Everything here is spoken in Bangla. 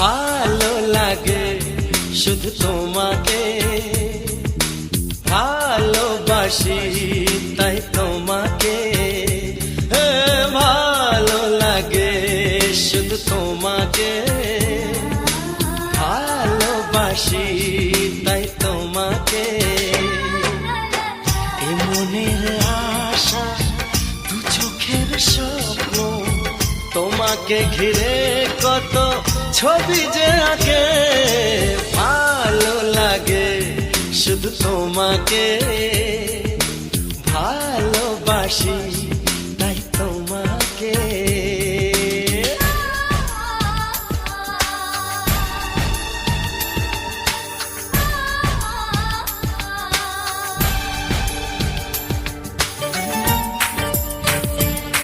ভালো লাগে শুধু তোমাকে, ভালোবাসি তাই তোমাকে। ভালো লাগে শুধু তোমাকে, ভালোবাসি তাই তোমাকে। এ মনের আশা দু চোখের স্বপ্ন, তোমাকে ঘিরে কত ছবি যে আঁকে। ভালো লাগে শুধু তোমাকে, ভালোবাসি